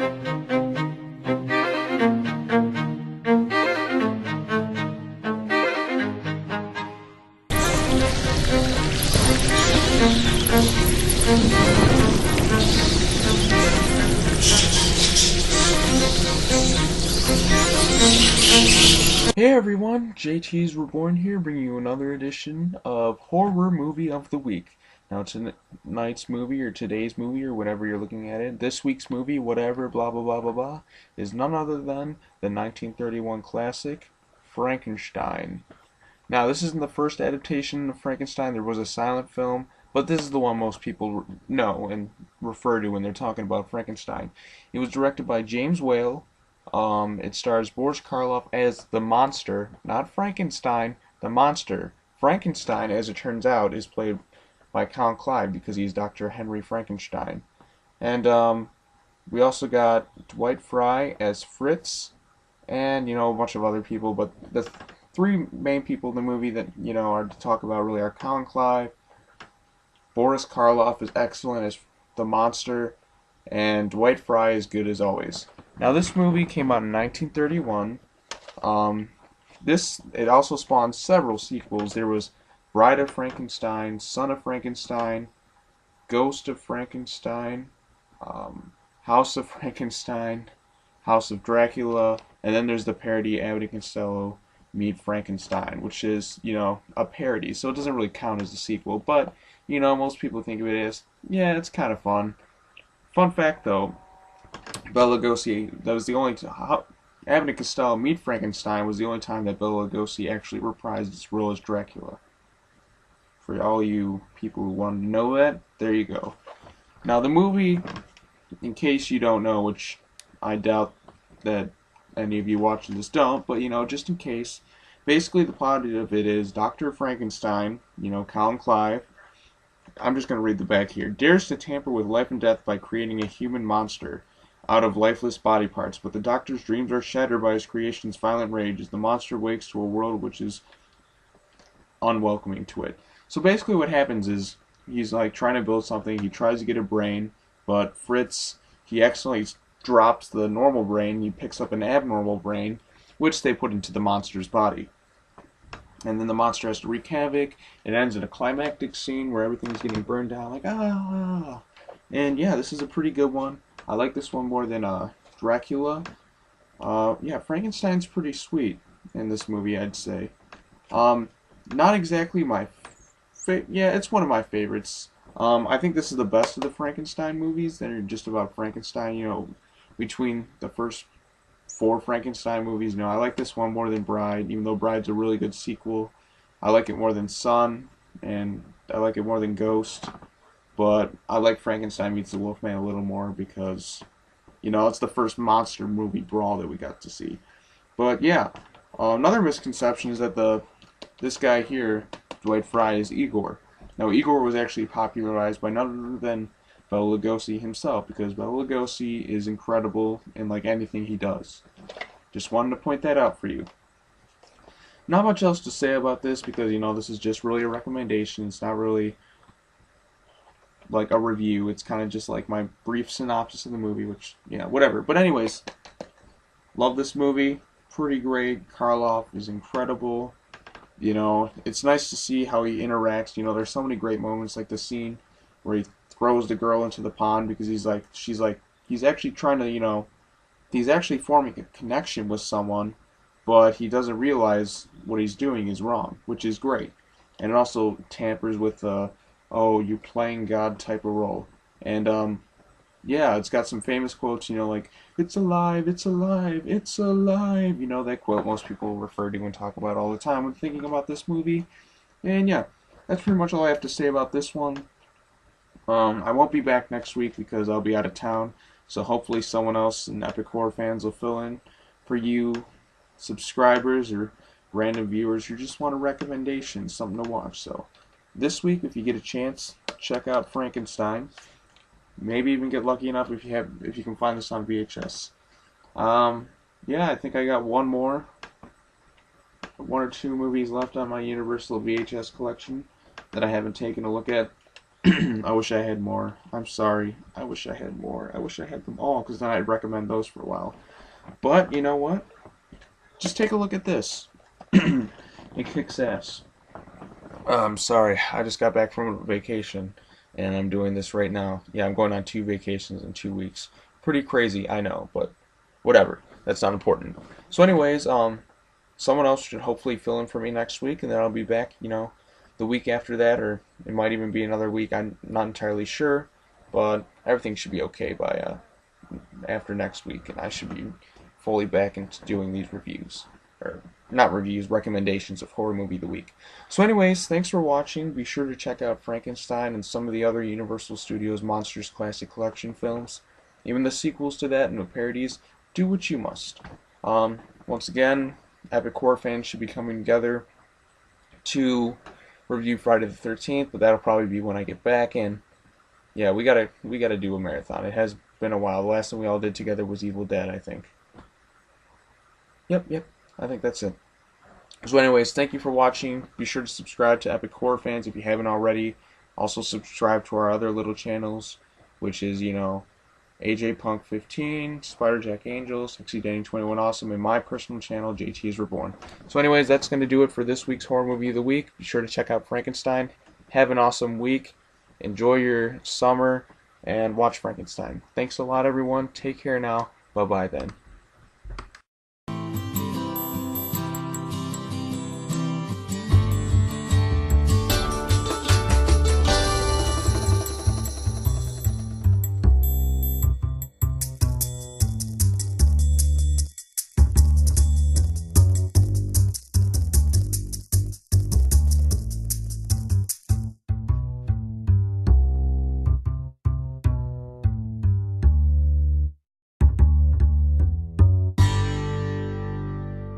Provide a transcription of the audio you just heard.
Hey everyone, JTISREBORN here, bringing you another edition of Horror Movie of the Week. Now, tonight's movie, or today's movie, or whatever you're looking at it, this week's movie, whatever, blah blah blah blah blah, is none other than the 1931 classic, Frankenstein. Now, this isn't the first adaptation of Frankenstein. There was a silent film, but this is the one most people know and refer to when they're talking about Frankenstein. It was directed by James Whale. It stars Borris Karloff as the monster, not Frankenstein, the monster. Frankenstein, as it turns out, is played by Count Clive because he's Dr. Henry Frankenstein. And we also got Dwight Fry as Fritz, and a bunch of other people. But the three main people in the movie that are to talk about really are Count Clive. Borris Karloff is excellent as the monster, and Dwight Fry is good as always. Now, this movie came out in 1931. It also spawned several sequels. There was Bride of Frankenstein, Son of Frankenstein, Ghost of Frankenstein, House of Frankenstein, House of Dracula, and then there's the parody Abbott and Costello Meet Frankenstein, which is, a parody, so it doesn't really count as a sequel, but, most people think of it as, yeah, it's kind of fun. Fun fact, though, Bela Lugosi, that was the only Abbott and Costello Meet Frankenstein was the only time that Bela Lugosi actually reprised his role as Dracula. For all you people who wanted to know that, there you go. Now, the movie, in case you don't know, which I doubt that any of you watching this don't, but, just in case, basically the plot of it is Dr. Frankenstein, Colin Clive, I'm just going to read the back here, dares to tamper with life and death by creating a human monster out of lifeless body parts, but the doctor's dreams are shattered by his creation's violent rage as the monster wakes to a world which is unwelcoming to it. So basically what happens is he's like trying to build something, he tries to get a brain, but Fritz, he accidentally drops the normal brain, he picks up an abnormal brain, which they put into the monster's body. And then the monster has to wreak havoc. It ends in a climactic scene where everything's getting burned down, like, ah! And yeah, this is a pretty good one. I like this one more than Dracula. Yeah, Frankenstein's pretty sweet in this movie, I'd say. Not exactly my yeah, it's one of my favorites. I think this is the best of the Frankenstein movies. They're just about Frankenstein, between the first 4 Frankenstein movies. I like this one more than Bride, even though Bride's a really good sequel. I like it more than Son, and I like it more than Ghost. But I like Frankenstein Meets the Wolfman a little more because, it's the first monster movie brawl that we got to see. But yeah, another misconception is that this guy here, Dwight Fry, is Igor. Now, Igor was actually popularized by none other than Bela Lugosi himself, because Bela Lugosi is incredible in like anything he does. Just wanted to point that out for you. Not much else to say about this because, this is just really a recommendation. It's not really like a review. It's kind of just like my brief synopsis of the movie, which, whatever. But anyways, love this movie. Pretty great. Karloff is incredible. It's nice to see how he interacts. There's so many great moments, like the scene where he throws the girl into the pond because he's actually trying to, he's actually forming a connection with someone, but he doesn't realize what he's doing is wrong, which is great. And it also tampers with you playing God type of role. And yeah, it's got some famous quotes, like, it's alive, it's alive, it's alive. That quote most people refer to and talk about all the time when thinking about this movie. And yeah, that's pretty much all I have to say about this one. I won't be back next week because I'll be out of town, so hopefully someone else in Epic Horror fans will fill in for you subscribers or random viewers who just want a recommendation, something to watch. So this week, if you get a chance, check out Frankenstein. Maybe even get lucky enough if you can find this on VHS. Yeah, I think I got one or two movies left on my Universal VHS collection that I haven't taken a look at. I wish I had more. I'm sorry. I wish I had more. I wish I had them all, because then I'd recommend those for a while. But, you know what? Just take a look at this. It kicks ass. I'm sorry. I just got back from vacation, and I'm doing this right now. Yeah, I'm going on 2 vacations in 2 weeks. Pretty crazy, I know, but whatever. That's not important. So anyways, someone else should hopefully fill in for me next week, and then I'll be back, the week after that, or it might even be another week. I'm not entirely sure, but everything should be okay by after next week, and I should be fully back into doing these reviews. Or not reviews, recommendations of Horror Movie of the Week. So anyways, thanks for watching. Be sure to check out Frankenstein and some of the other Universal Studios Monsters Classic Collection films. Even the sequels to that and the parodies. Do what you must. Once again, Epic Horror fans should be coming together to review Friday the 13th, but that'll probably be when I get back. And yeah, we gotta do a marathon. It has been a while. The last thing we all did together was Evil Dead, I think. Yep. I think that's it. So anyways, thank you for watching. Be sure to subscribe to Epic Horror Fans if you haven't already. Also subscribe to our other little channels, which is, AJ Punk 15, Spider Jack Angel, Sexy Danny 21 Awesome, and my personal channel, JTISREBORN. So anyways, that's going to do it for this week's Horror Movie of the Week. Be sure to check out Frankenstein. Have an awesome week. Enjoy your summer, and watch Frankenstein. Thanks a lot, everyone. Take care now. Bye-bye then.